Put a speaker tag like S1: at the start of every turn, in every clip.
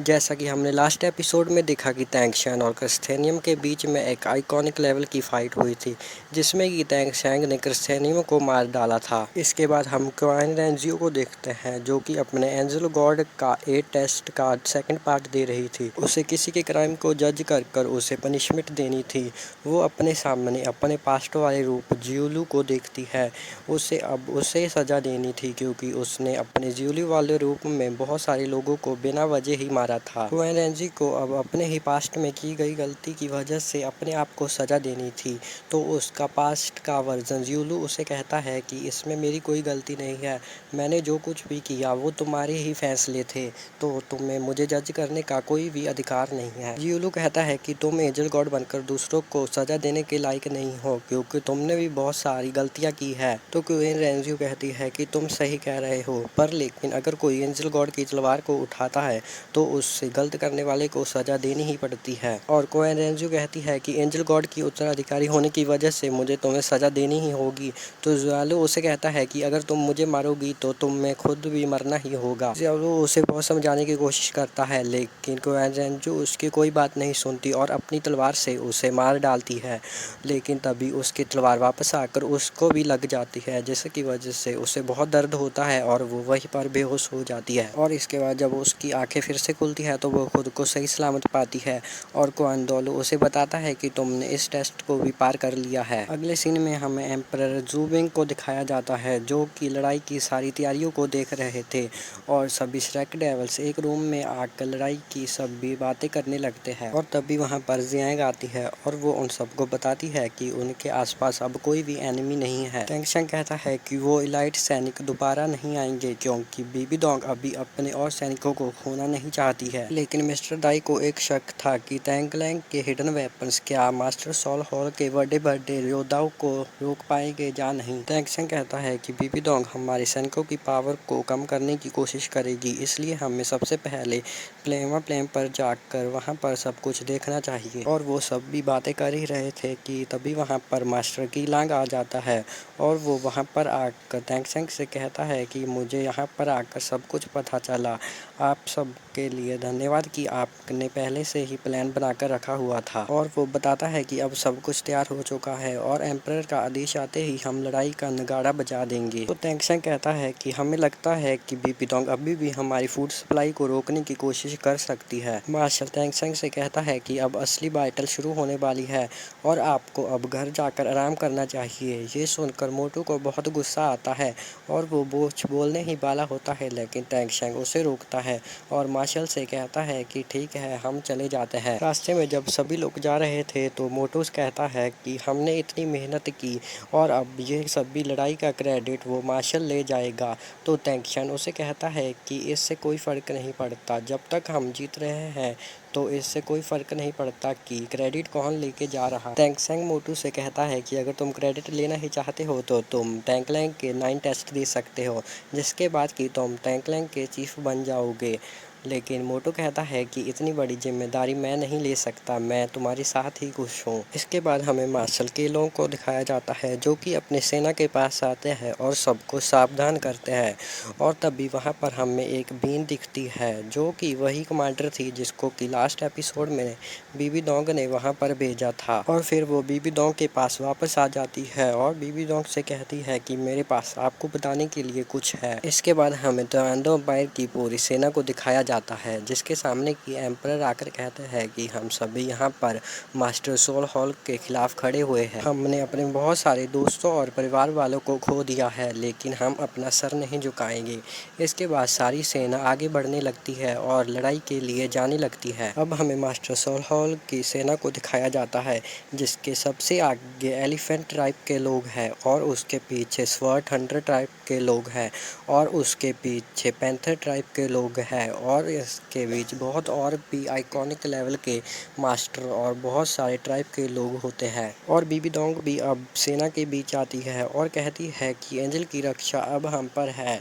S1: जैसा कि हमने लास्ट एपिसोड में देखा कि तैंगशेंग और क्रिस्थेनियम के बीच में एक आइकॉनिक लेवल की फाइट हुई थी, जिसमें कि तैंगशेंग ने क्रिस्थेनियम को मार डाला था। इसके बाद हम क्वान रेंजियो को देखते हैं, जो कि अपने एंजल गॉड का 8 टेस्ट का सेकंड पार्ट दे रही थी। उसे किसी के क्राइम को जज कर उसे पनिशमेंट देनी थी। वो अपने सामने अपने पास्ट वाले रूप जियोलू को देखती है। उसे सजा देनी थी, क्योंकि उसने अपने जियोलू वाले रूप में बहुत सारे लोगों को बिना वजह ही मारा था। क्वान रेंजी को अब अपने ही पास्ट में की गई गलती की वजह से अपने आप को सजा देनी थी। तो उसका पास्ट का वर्जन जियोलू उसे कहता है कि इसमें मेरी कोई गलती नहीं है, मैंने जो कुछ भी किया वो तुम्हारे ही फैसले थे, तो तुम्हें मुझे जज करने का कोई भी अधिकार नहीं है। जियोलू कहता है कि तुम एंजल गॉड बनकर दूसरों को सजा देने के लायक नहीं हो, क्योंकि तुमने भी बहुत सारी गलतियां की है। तो क्वीन रेंजी कहती है कि तुम सही कह रहे हो, पर लेकिन अगर कोई एंजल गॉड की तलवार को उठाता है तो उससे गलत करने वाले को सजा देनी ही पड़ती है। और क्वीन रेंजी कहती है कि एंजल गॉड की उत्तराधिकारी होने की वजह से मुझे तुम्हें सजा देनी ही होगी। तो जियोलू उसे कहता है कि अगर तुम मुझे मारोगी तो तुम्हें खुद भी मरना ही होगा। जियोलू उसे बहुत समझाने की कोशिश करता है, लेकिन क्वीन रेंजी उसकी कोई बात नहीं सुनती और अपनी तलवार से उसे मार डालती है। लेकिन तभी उसकी तलवार वापस आकर उसको भी लग जाती है, जिसकी वजह से उसे बहुत दर्द होता है और वो वहीं पर बेहोश हो जाती है। और इसके बाद जब उसकी आंखें फिर से खुलती है तो वो खुद को सही सलामत पाती है। और क्वान दोलू उसे बताता है कि तुमने इस टेस्ट को भी पार कर लिया है। अगले सीन में हमें एम्परर जू विंग को दिखाया जाता है, जो कि लड़ाई की सारी तैयारियों को देख रहे थे। और सभी श्रेक डेविल्स एक रूम में आकर लड़ाई की सभी बातें करने लगते हैं। और तभी वहां पर जियांग आती है और वो उन सबको बताती है कि उनके आसपास अब कोई भी एनिमी नहीं है। तैंगशेंग कहता है कि वो इलाइट सैनिक दोबारा नहीं आएंगे, क्योंकि बीबी डोंग अभी अपने और सैनिकों को खोना नहीं चाहती है। लेकिन मिस्टर दाई को एक शक था कि तैंगलैंग के हिडन वेपन्स क्या मास्टर सॉल हॉल के बड़े योद्धाओं को रोक पाएंगे या नहीं। तैंगशेंग कहता है कि बीबी डोंग हमारे सैनिकों की पावर को कम करने की कोशिश करेगी, इसलिए हमें सबसे पहले प्लेमा प्लेम पर जाकर वहां पर सब कुछ देखना चाहिए। और वो सब भी बातें कर ही रहे थे कि तभी वहां पर मास्टर कीलांग आ जाता है और वो वहां पर आकर तैंगशेंग से कहता है कि मुझे यहाँ पर आकर सब कुछ पता चला। आप सब के लिए धन्यवाद कि आपने पहले से ही प्लान बनाकर रखा हुआ था। और वो बताता है कि अब सब कुछ तैयार हो चुका है और एम्परर का आदेश आते ही हम लड़ाई का नगाड़ा बजा देंगे। तो तैंगशेंग कहता है कि हमें लगता है कि बीबी डोंग अभी भी हमारी फूड सप्लाई को रोकने की कोशिश कर सकती है। मार्शल तैंगशेंग से कहता है कि अब असली बैटल शुरू होने वाली है और आपको अब घर जाकर आराम करना चाहिए। ये सुनकर मोटू को बहुत गुस्सा आता है और वो कुछ बोलने ही वाला होता है, लेकिन तैंगशेंग उसे रोकता है और मार्शल से कहता है कि ठीक है, हम चले जाते हैं। रास्ते में जब सभी लोग जा रहे थे तो मोटू कहता है कि हमने इतनी मेहनत की और अब ये सभी लड़ाई का क्रेडिट वो मार्शल ले जाएगा। तो तैंगशेंग उसे कहता है कि इससे कोई फर्क नहीं पड़ता, जब तक हम जीत रहे हैं तो इससे कोई फर्क नहीं पड़ता कि क्रेडिट कौन लेके जा रहा। तैंगशेंग मोटू से कहता है कि अगर तुम क्रेडिट लेना ही चाहते हो तो तुम तैंगलैंग के 9 टेस्ट दे सकते हो, जिसके बाद कि तुम तैंगलैंग के चीफ बन जाओगे। लेकिन मोटू कहता है कि इतनी बड़ी जिम्मेदारी मैं नहीं ले सकता, मैं तुम्हारे साथ ही खुश हूँ। इसके बाद हमें मार्शल केलोंग को दिखाया जाता है, जो कि अपने सेना के पास आते हैं और सबको सावधान करते हैं। और तभी वहाँ पर हमें एक बीन दिखती है, जो कि वही कमांडर थी जिसको कि लास्ट एपिसोड में बीबी डोंग ने वहाँ पर भेजा था। और फिर वो बीबी डोंग के पास वापस आ जाती है और बीबी डोंग से कहती है कि मेरे पास आपको बताने के लिए कुछ है। इसके बाद हमें ताइवान एम्पायर की पूरी सेना को दिखाया जाता है, जिसके सामने की एम्परर आकर कहते हैं कि हम सभी यहाँ पर मास्टर सोल हॉल के खिलाफ खड़े हुए हैं। हमने अपने बहुत सारे दोस्तों और परिवार वालों को खो दिया है, लेकिन हम अपना सर नहीं झुकाएंगे। इसके बाद सारी सेना आगे बढ़ने लगती है और लड़ाई के लिए जाने लगती है। अब हमें मास्टर सोल हॉल की सेना को दिखाया जाता है, जिसके सबसे आगे एलिफेंट ट्राइब के लोग हैं और उसके पीछे स्वर्ट हंटर ट्राइब के लोग हैं और उसके पीछे पैंथर ट्राइब के लोग हैं और इसके बीच बहुत और भी आइकॉनिक लेवल के मास्टर और बहुत सारे ट्राइब के लोग होते हैं। और बीबी डोंग भी अब सेना के बीच आती है और कहती है कि एंजल की रक्षा अब हम पर है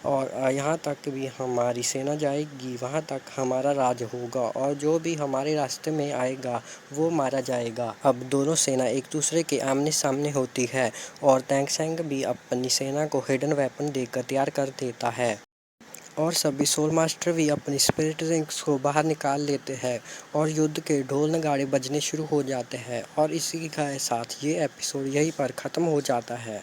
S1: और यहाँ तक भी हमारी सेना जाएगी, वहाँ तक हमारा राज होगा और जो भी हमारे रास्ते में आएगा वो मारा जाएगा। अब दोनों सेना एक दूसरे के आमने सामने होती है और तैंगशेंग भी अपनी सेना को हिडन वेपन देकर तैयार कर देता है। और सभी सोल मास्टर भी अपनी स्पिरिट रिंग्स को बाहर निकाल लेते हैं और युद्ध के ढोल नगाड़े बजने शुरू हो जाते हैं और इसी के साथ ये एपिसोड यहीं पर ख़त्म हो जाता है।